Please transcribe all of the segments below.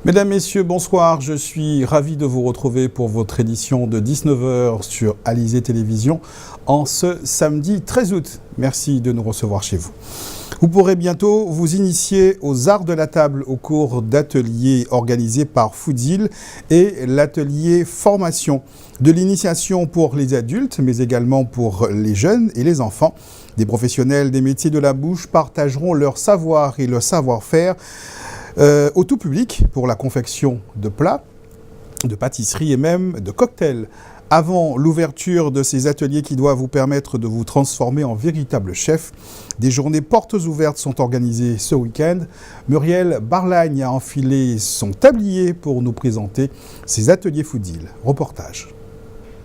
Mesdames, Messieurs, bonsoir. Je suis ravi de vous retrouver pour votre édition de 19h sur Alizé Télévision en ce samedi 13 août. Merci de nous recevoir chez vous. Vous pourrez bientôt vous initier aux arts de la table au cours d'ateliers organisés par Foodil et l'atelier formation. De l'initiation pour les adultes, mais également pour les jeunes et les enfants. Des professionnels des métiers de la bouche partageront leur savoir et leur savoir-faire au tout public pour la confection de plats, de pâtisseries et même de cocktails. Avant l'ouverture de ces ateliers qui doivent vous permettre de vous transformer en véritable chef, des journées portes ouvertes sont organisées ce week-end. Muriel Barlagne a enfilé son tablier pour nous présenter ses ateliers Foodil. Reportage.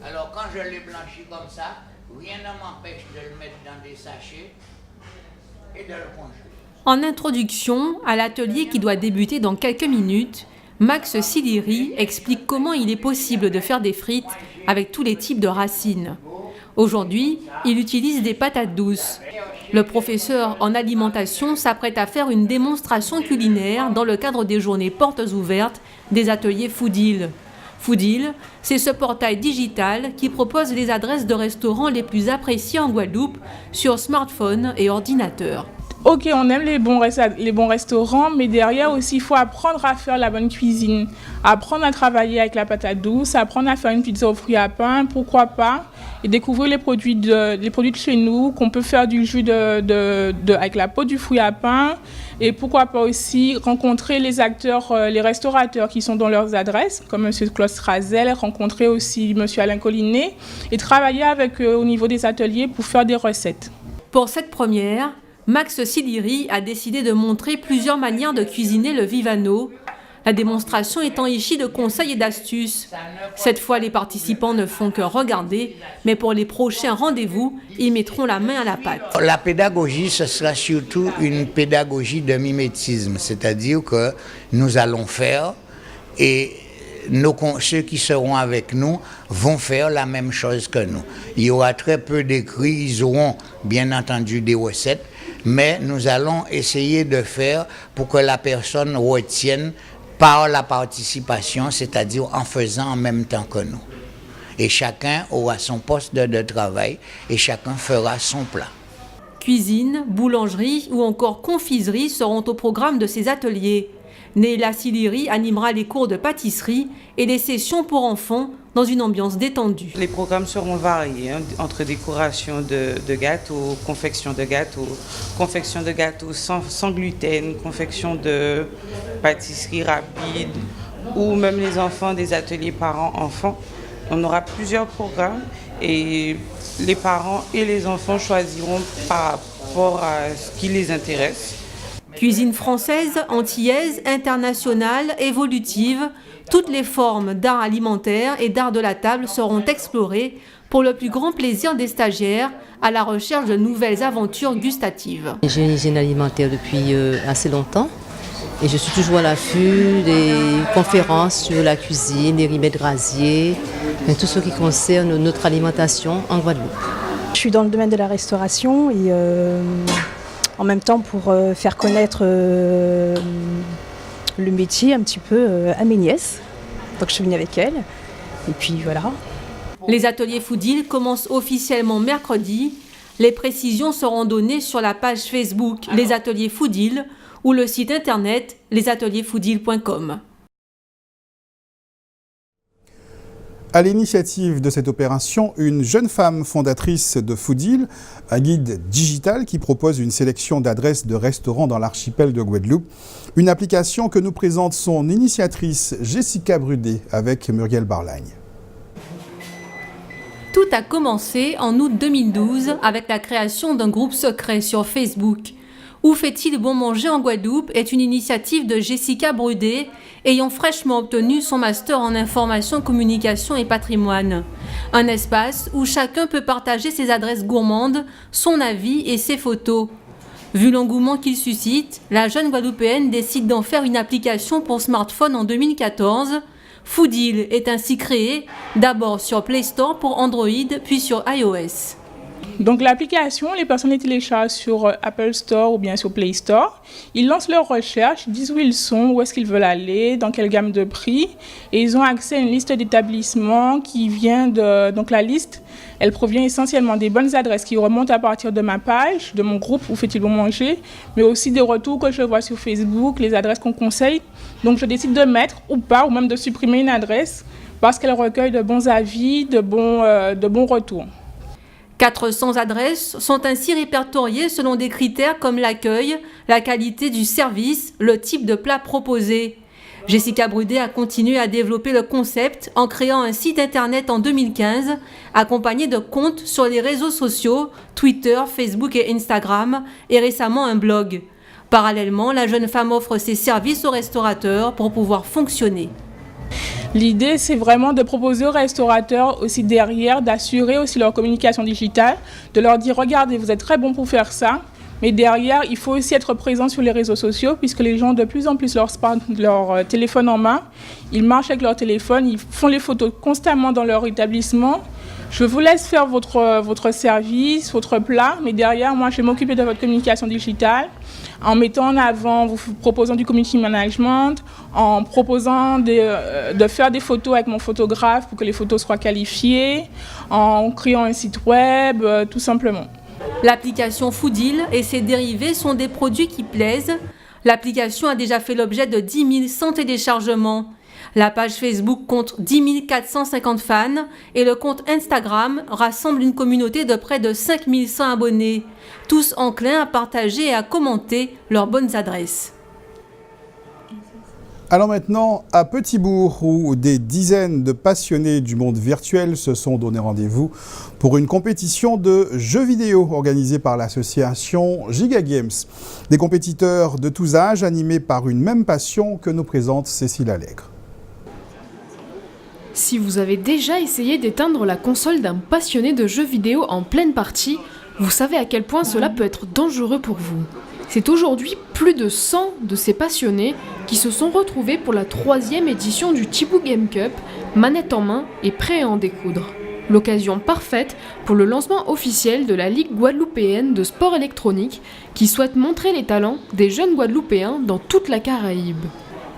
Alors quand je l'ai blanchi comme ça, rien ne m'empêche de le mettre dans des sachets et de le congeler. En introduction à l'atelier qui doit débuter dans quelques minutes, Max Siliri explique comment il est possible de faire des frites avec tous les types de racines. Aujourd'hui, il utilise des patates douces. Le professeur en alimentation s'apprête à faire une démonstration culinaire dans le cadre des journées portes ouvertes des ateliers Foodil. Foodil, c'est ce portail digital qui propose les adresses de restaurants les plus appréciés en Guadeloupe sur smartphone et ordinateur. Ok, on aime les bons restaurants, mais derrière aussi, il faut apprendre à faire la bonne cuisine, apprendre à travailler avec la patate douce, apprendre à faire une pizza aux fruits à pain, pourquoi pas, et découvrir les produits de chez nous, qu'on peut faire du jus avec la peau du fruit à pain, et pourquoi pas aussi rencontrer les acteurs, les restaurateurs qui sont dans leurs adresses, comme M. Claude Strazel, rencontrer aussi M. Alain Collinet, et travailler avec eux au niveau des ateliers pour faire des recettes. Pour cette première, Max Siliri a décidé de montrer plusieurs manières de cuisiner le vivano, la démonstration étant enrichie de conseils et d'astuces. Cette fois, les participants ne font que regarder, mais pour les prochains rendez-vous, ils mettront la main à la pâte. La pédagogie, ce sera surtout une pédagogie de mimétisme, c'est-à-dire que nous allons faire et ceux qui seront avec nous vont faire la même chose que nous. Il y aura très peu d'écrits, ils auront bien entendu des recettes, mais nous allons essayer de faire pour que la personne retienne par la participation, c'est-à-dire en faisant en même temps que nous. Et chacun aura son poste de travail et chacun fera son plat. Cuisine, boulangerie ou encore confiserie seront au programme de ces ateliers. Neila Siliri animera les cours de pâtisserie et les sessions pour enfants dans une ambiance détendue. Les programmes seront variés, entre décoration de gâteaux, confection de gâteaux sans gluten, confection de pâtisserie rapide ou même les enfants des ateliers parents-enfants. On aura plusieurs programmes et les parents et les enfants choisiront par rapport à ce qui les intéresse. Cuisine française, antillaise, internationale, évolutive, toutes les formes d'art alimentaire et d'art de la table seront explorées pour le plus grand plaisir des stagiaires à la recherche de nouvelles aventures gustatives. J'ai une hygiène alimentaire depuis assez longtemps et je suis toujours à l'affût des conférences sur la cuisine, des remèdes rasiers, tout ce qui concerne notre alimentation en Guadeloupe. Je suis dans le domaine de la restauration et en même temps pour faire connaître le métier un petit peu à mes nièces. Donc je suis venue avec elles et puis voilà. Les ateliers Foodil commencent officiellement mercredi. Les précisions seront données sur la page Facebook Les Ateliers Foodil ou le site internet lesateliersfoodil.com. À l'initiative de cette opération, une jeune femme fondatrice de Foodil, un guide digital qui propose une sélection d'adresses de restaurants dans l'archipel de Guadeloupe. Une application que nous présente son initiatrice Jessica Brudet avec Muriel Barlagne. Tout a commencé en août 2012 avec la création d'un groupe secret sur Facebook. Où fait-il bon manger en Guadeloupe est une initiative de Jessica Brudet, ayant fraîchement obtenu son master en information, communication et patrimoine. Un espace où chacun peut partager ses adresses gourmandes, son avis et ses photos. Vu l'engouement qu'il suscite, la jeune Guadeloupéenne décide d'en faire une application pour smartphone en 2014. Foodil est ainsi créé, d'abord sur Play Store pour Android, puis sur iOS. Donc l'application, les personnes les téléchargent sur Apple Store ou bien sur Play Store. Ils lancent leurs recherches, ils disent où ils sont, où est-ce qu'ils veulent aller, dans quelle gamme de prix. Et ils ont accès à une liste d'établissements qui vient de... Donc la liste, elle provient essentiellement des bonnes adresses qui remontent à partir de ma page, de mon groupe Où fait-il bon manger, mais aussi des retours que je vois sur Facebook, les adresses qu'on conseille. Donc je décide de mettre ou pas, ou même de supprimer une adresse parce qu'elle recueille de bons avis, de bons retours. 400 adresses sont ainsi répertoriées selon des critères comme l'accueil, la qualité du service, le type de plat proposé. Jessica Brudet a continué à développer le concept en créant un site internet en 2015, accompagné de comptes sur les réseaux sociaux, Twitter, Facebook et Instagram, et récemment un blog. Parallèlement, la jeune femme offre ses services aux restaurateurs pour pouvoir fonctionner. L'idée, c'est vraiment de proposer aux restaurateurs aussi derrière, d'assurer aussi leur communication digitale, de leur dire, regardez, vous êtes très bons pour faire ça, mais derrière, il faut aussi être présent sur les réseaux sociaux, puisque les gens ont de plus en plus leur téléphone en main, ils marchent avec leur téléphone, ils font les photos constamment dans leur établissement. Je vous laisse faire votre service, votre plat, mais derrière, moi, je vais m'occuper de votre communication digitale, en mettant en avant, vous proposant du community management, en proposant de faire des photos avec mon photographe pour que les photos soient qualifiées, en créant un site web, tout simplement. L'application Foodil et ses dérivés sont des produits qui plaisent. L'application a déjà fait l'objet de 10 100 téléchargements. La page Facebook compte 10 450 fans et le compte Instagram rassemble une communauté de près de 5 100 abonnés, tous enclins à partager et à commenter leurs bonnes adresses. Alors maintenant, à Petit-Bourg, où des dizaines de passionnés du monde virtuel se sont donné rendez-vous pour une compétition de jeux vidéo organisée par l'association Giga Games. Des compétiteurs de tous âges animés par une même passion que nous présente Cécile Allègre. Si vous avez déjà essayé d'éteindre la console d'un passionné de jeux vidéo en pleine partie, vous savez à quel point cela peut être dangereux pour vous. C'est aujourd'hui plus de 100 de ces passionnés qui se sont retrouvés pour la 3e édition du Thibaut Game Cup, manette en main et prêts à en découdre. L'occasion parfaite pour le lancement officiel de la Ligue guadeloupéenne de sport électronique qui souhaite montrer les talents des jeunes Guadeloupéens dans toute la Caraïbe.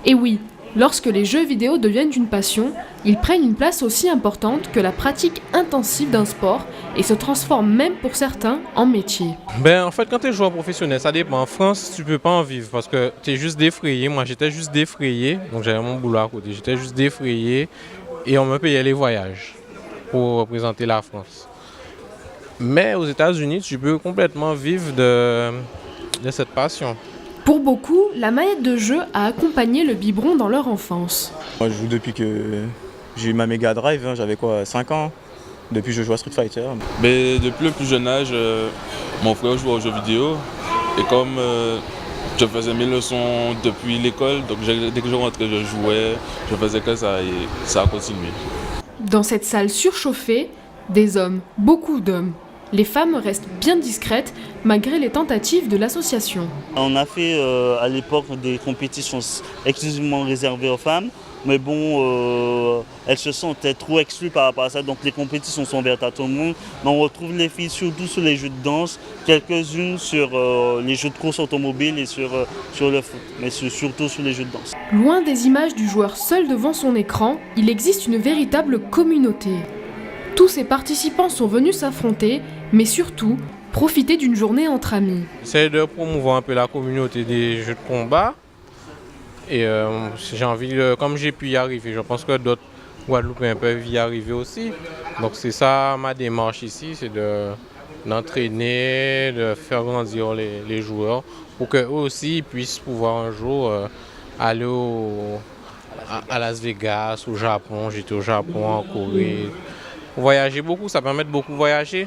Et oui, lorsque les jeux vidéo deviennent une passion, ils prennent une place aussi importante que la pratique intensive d'un sport et se transforment même pour certains en métier. En fait, quand tu es joueur professionnel, ça dépend. En France, tu peux pas en vivre parce que tu es juste défrayé. Moi, j'étais juste défrayé, donc j'avais mon boulot à côté. J'étais juste défrayé et on me payait les voyages pour représenter la France. Mais aux États-Unis, tu peux complètement vivre de cette passion. Pour beaucoup, la manette de jeu a accompagné le biberon dans leur enfance. Moi, je joue depuis que j'ai eu ma Mega Drive, j'avais 5 ans. Depuis que je joue à Street Fighter. Mais depuis le plus jeune âge, mon frère jouait aux jeux vidéo. Et comme je faisais mes leçons depuis l'école, donc dès que je rentrais, je jouais, je faisais que ça et ça a continué. Dans cette salle surchauffée, des hommes, beaucoup d'hommes. Les femmes restent bien discrètes malgré les tentatives de l'association. On a fait à l'époque des compétitions exclusivement réservées aux femmes, mais bon, elles se sentaient trop exclues par rapport à ça, donc les compétitions sont ouvertes à tout le monde. Mais on retrouve les filles surtout sur les jeux de danse, quelques-unes sur les jeux de course automobile et sur le foot, mais surtout sur les jeux de danse. Loin des images du joueur seul devant son écran, il existe une véritable communauté. Tous ces participants sont venus s'affronter, mais surtout profiter d'une journée entre amis. C'est de promouvoir un peu la communauté des jeux de combat. Et j'ai envie, comme j'ai pu y arriver, je pense que d'autres Guadeloupéens peuvent y arriver aussi. Donc c'est ça ma démarche ici, c'est d'entraîner, de faire grandir les joueurs pour qu'eux aussi puissent pouvoir un jour aller à Las Vegas, au Japon. J'étais au Japon, en Corée. Voyager beaucoup, ça permet de beaucoup voyager.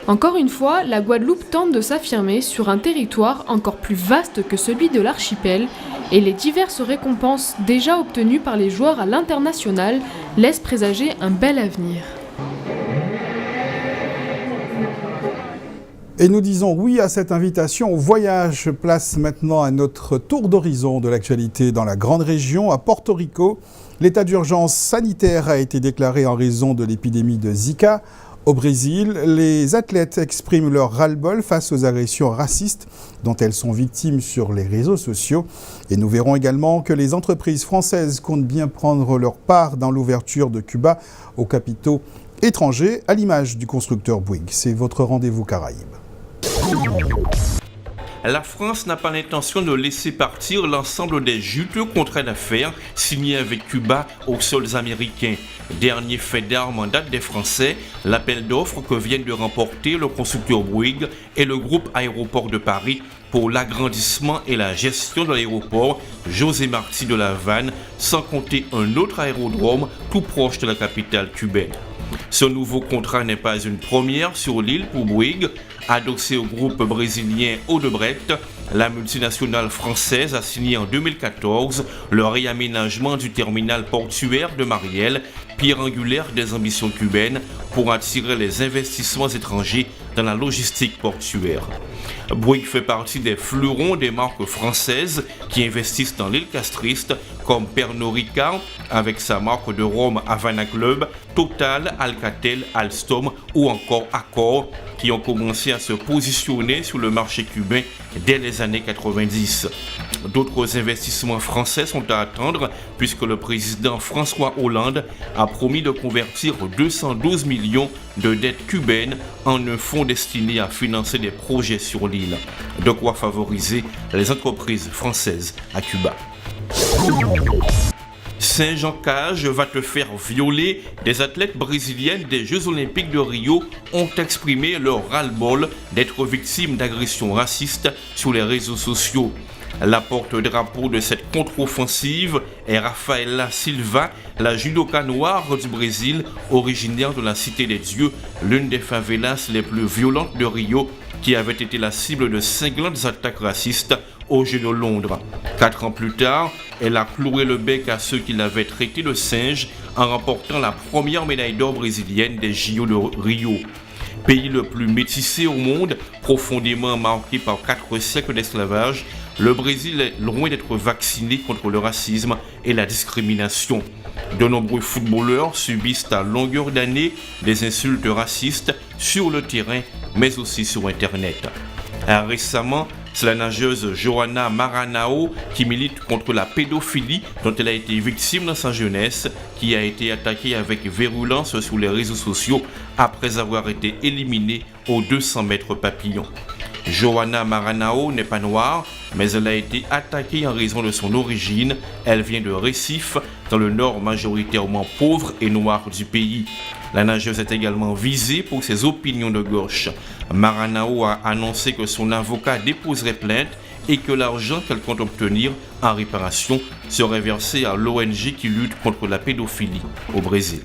Encore une fois, la Guadeloupe tente de s'affirmer sur un territoire encore plus vaste que celui de l'archipel et les diverses récompenses déjà obtenues par les joueurs à l'international laissent présager un bel avenir. Et nous disons oui à cette invitation au voyage. Place maintenant à notre tour d'horizon de l'actualité dans la grande région, à Porto Rico. L'état d'urgence sanitaire a été déclaré en raison de l'épidémie de Zika. Au Brésil, les athlètes expriment leur ras-le-bol face aux agressions racistes dont elles sont victimes sur les réseaux sociaux. Et nous verrons également que les entreprises françaises comptent bien prendre leur part dans l'ouverture de Cuba aux capitaux étrangers, à l'image du constructeur Bouygues. C'est votre rendez-vous Caraïbes. La France n'a pas l'intention de laisser partir l'ensemble des juteux contrats d'affaires signés avec Cuba aux sols américains. Dernier fait d'armes en date des Français, l'appel d'offres que viennent de remporter le constructeur Bouygues et le groupe Aéroport de Paris pour l'agrandissement et la gestion de l'aéroport José Martí de La Havane, sans compter un autre aérodrome tout proche de la capitale cubaine. Ce nouveau contrat n'est pas une première sur l'île pour Bouygues. Adossé au groupe brésilien Odebrecht, la multinationale française a signé en 2014 le réaménagement du terminal portuaire de Mariel, pierre angulaire des ambitions cubaines pour attirer les investissements étrangers dans la logistique portuaire. Bouygues fait partie des fleurons des marques françaises qui investissent dans l'île castriste comme Pernod Ricard avec sa marque de rhum Havana Club, Total, Alcatel, Alstom ou encore Accor qui ont commencé à se positionner sur le marché cubain dès les années 90. D'autres investissements français sont à attendre puisque le président François Hollande a promis de convertir 212 millions de dettes cubaines en un fonds destiné à financer des projets sur l'île. De quoi favoriser les entreprises françaises à Cuba. Saint-Jean-Cage va te faire violer. Des athlètes brésiliennes des Jeux Olympiques de Rio ont exprimé leur ras-le-bol d'être victimes d'agressions racistes sur les réseaux sociaux. La porte-drapeau de cette contre-offensive est Rafaela Silva, la judoka noire du Brésil, originaire de la Cité des Dieux, l'une des favelas les plus violentes de Rio, qui avait été la cible de cinglantes attaques racistes aux Jeux de Londres. 4 ans plus tard, elle a cloué le bec à ceux qui l'avaient traité de singe en remportant la première médaille d'or brésilienne des JO de Rio. Pays le plus métissé au monde, profondément marqué par 4 siècles d'esclavage, le Brésil est loin d'être vacciné contre le racisme et la discrimination. De nombreux footballeurs subissent à longueur d'année des insultes racistes sur le terrain, mais aussi sur Internet. Récemment, c'est la nageuse Johanna Maranhão qui milite contre la pédophilie dont elle a été victime dans sa jeunesse, qui a été attaquée avec virulence sur les réseaux sociaux après avoir été éliminée aux 200 mètres papillon. Johanna Maranhão n'est pas noire, mais elle a été attaquée en raison de son origine. Elle vient de Recife, dans le nord majoritairement pauvre et noir du pays. La nageuse est également visée pour ses opinions de gauche. Maranhão a annoncé que son avocat déposerait plainte et que l'argent qu'elle compte obtenir en réparation serait versé à l'ONG qui lutte contre la pédophilie au Brésil.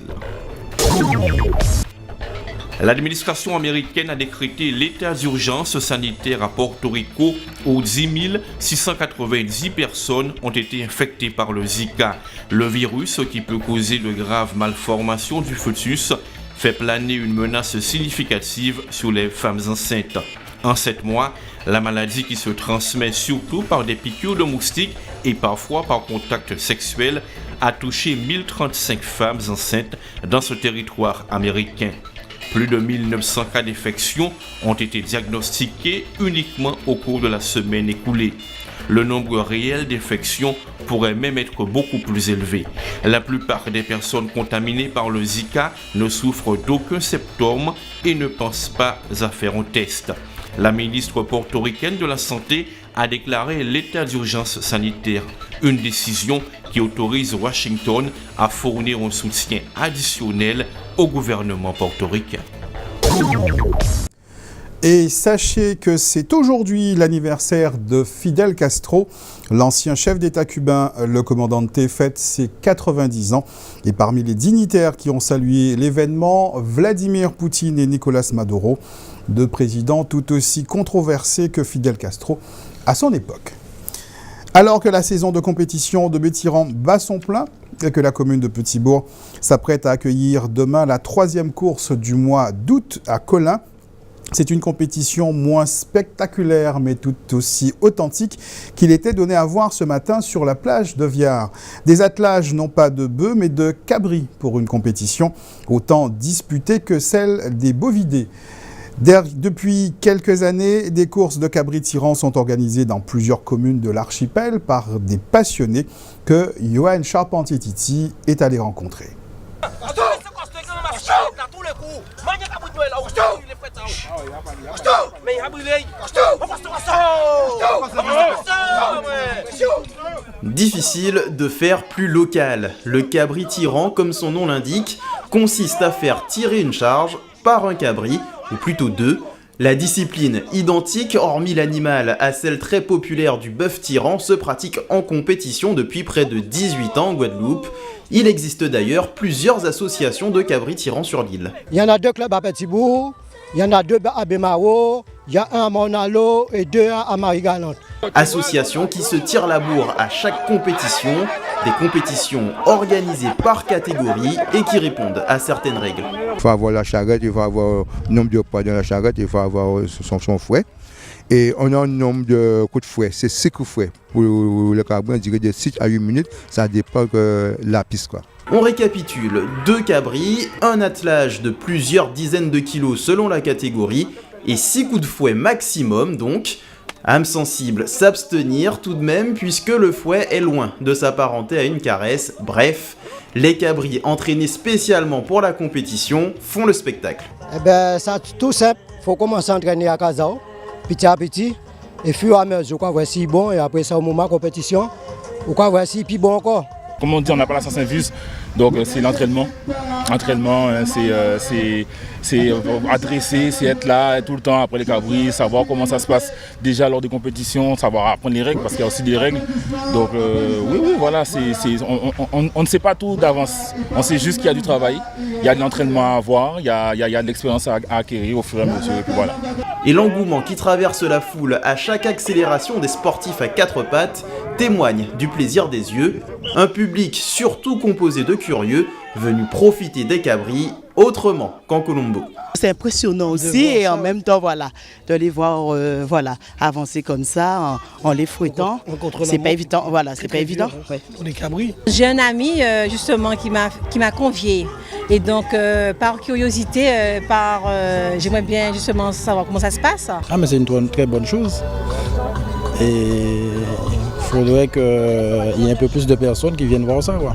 L'administration américaine a décrété l'état d'urgence sanitaire à Porto Rico où 10 690 personnes ont été infectées par le Zika. Le virus qui peut causer de graves malformations du fœtus fait planer une menace significative sur les femmes enceintes. En 7 mois, la maladie qui se transmet surtout par des piqûres de moustiques et parfois par contact sexuel a touché 1035 femmes enceintes dans ce territoire américain. Plus de 1900 cas d'infection ont été diagnostiqués uniquement au cours de la semaine écoulée. Le nombre réel d'infections pourrait même être beaucoup plus élevé. La plupart des personnes contaminées par le Zika ne souffrent d'aucun symptôme et ne pensent pas à faire un test. La ministre portoricaine de la Santé a déclaré l'état d'urgence sanitaire, une décision qui autorise Washington à fournir un soutien additionnel au gouvernement portoricain. Et sachez que c'est aujourd'hui l'anniversaire de Fidel Castro. L'ancien chef d'État cubain, le commandante, fête ses 90 ans. Et parmi les dignitaires qui ont salué l'événement, Vladimir Poutine et Nicolás Maduro, deux présidents tout aussi controversés que Fidel Castro à son époque. Alors que la saison de compétition de Betty-Ran bat son plein et que la commune de Petit-Bourg s'apprête à accueillir demain la 3e course du mois d'août à Colin, C'est une compétition moins spectaculaire, mais tout aussi authentique qu'il était donné à voir ce matin sur la plage de Viard. Des attelages non pas de bœufs, mais de cabris pour une compétition autant disputée que celle des bovidés. Depuis quelques années, des courses de cabris tirants sont organisées dans plusieurs communes de l'archipel par des passionnés que Johan Charpentier-Titi est allé rencontrer. Difficile de faire plus local. Le cabri tirant, comme son nom l'indique, consiste à faire tirer une charge par un cabri, ou plutôt deux. La discipline, identique hormis l'animal à celle très populaire du bœuf tirant, se pratique en compétition depuis près de 18 ans en Guadeloupe. Il existe d'ailleurs plusieurs associations de cabris tirants sur l'île. Il y en a 2 clubs à Petit-Bourg, il y en a 2 à Bémao, il y a un à Monalo et 2 à Marie-Galante. Associations qui se tirent la bourre à chaque compétition, des compétitions organisées par catégorie et qui répondent à certaines règles. Il faut avoir la charrette, il faut avoir le nombre de poids dans la charrette, il faut avoir son fouet. Et on a un nombre de coups de fouet, c'est 6 coups de fouet. Pour le cabri, on dirait de 6 à 8 minutes, ça dépend de la piste, quoi. On récapitule, 2 cabris, un attelage de plusieurs dizaines de kilos selon la catégorie et 6 coups de fouet maximum donc. Âme sensible, s'abstenir tout de même puisque le fouet est loin de s'apparenter à une caresse. Bref, les cabris entraînés spécialement pour la compétition font le spectacle. Eh ben, c'est tout simple, il faut commencer à entraîner à Kazao, petit à petit, et fur et à mesure, quoi, voici bon, et après ça, au moment de la compétition, voici puis bon encore. Comme on dit, on n'a pas la sens infuse, donc c'est l'entraînement. L'entraînement, c'est adresser, c'est être là tout le temps après les cabris, savoir comment ça se passe déjà lors des compétitions, savoir apprendre les règles parce qu'il y a aussi des règles. Donc oui, voilà, on ne sait pas tout d'avance. On sait juste qu'il y a du travail, il y a de l'entraînement à avoir, il y a de l'expérience à acquérir au fur et à mesure. Et puis voilà. Et l'engouement qui traverse la foule à chaque accélération des sportifs à 4 pattes témoigne du plaisir des yeux. Un public surtout composé de curieux venus profiter des cabris autrement qu'en Colombo. C'est impressionnant aussi et en même temps voilà, de les voir avancer comme ça en les fouettant. C'est pas évident, voilà, c'est pas évident. Pour les cabris. J'ai un ami justement qui m'a convié et donc par curiosité, j'aimerais bien justement savoir comment ça se passe. Ah mais c'est une très bonne chose et il faudrait qu'il y ait un peu plus de personnes qui viennent voir ça, quoi.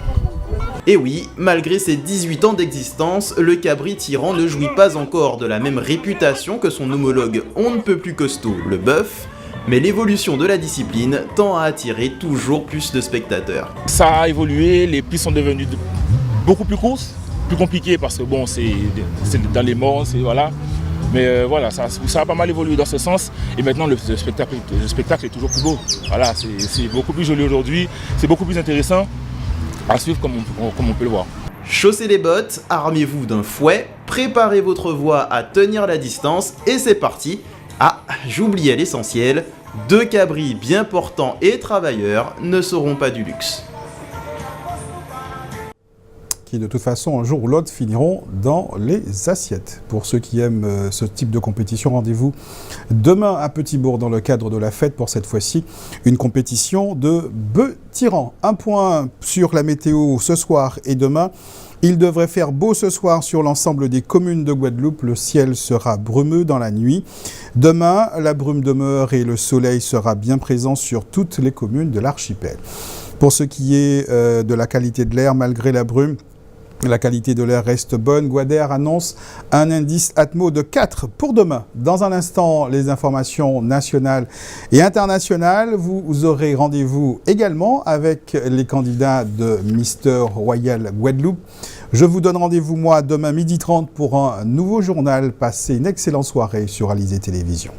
Et oui, malgré ses 18 ans d'existence, le cabri tirant ne jouit pas encore de la même réputation que son homologue on ne peut plus costaud, le bœuf, mais l'évolution de la discipline tend à attirer toujours plus de spectateurs. Ça a évolué, les pistes sont devenues beaucoup plus courtes, plus compliquées parce que bon, c'est dans les morts, voilà. Mais voilà, ça a pas mal évolué dans ce sens et maintenant le spectacle est toujours plus beau. Voilà, c'est beaucoup plus joli aujourd'hui, c'est beaucoup plus intéressant à suivre comme on peut le voir. Chaussez les bottes, armez-vous d'un fouet, préparez votre voix à tenir la distance et c'est parti. Ah, j'oubliais l'essentiel, 2 cabris bien portants et travailleurs ne seront pas du luxe. Qui de toute façon un jour ou l'autre finiront dans les assiettes. Pour ceux qui aiment ce type de compétition, rendez-vous demain à Petit-Bourg dans le cadre de la fête pour cette fois-ci une compétition de bœufs tirants. Un point sur la météo ce soir et demain. Il devrait faire beau ce soir sur l'ensemble des communes de Guadeloupe. Le ciel sera brumeux dans la nuit. Demain, la brume demeure et le soleil sera bien présent sur toutes les communes de l'archipel. Pour ce qui est de la qualité de l'air, malgré la brume, la qualité de l'air reste bonne. Guader annonce un indice Atmo de 4 pour demain. Dans un instant, les informations nationales et internationales. Vous aurez rendez-vous également avec les candidats de Mister Royal Guadeloupe. Je vous donne rendez-vous, moi, demain 12h30 pour un nouveau journal. Passez une excellente soirée sur Alizé Télévision.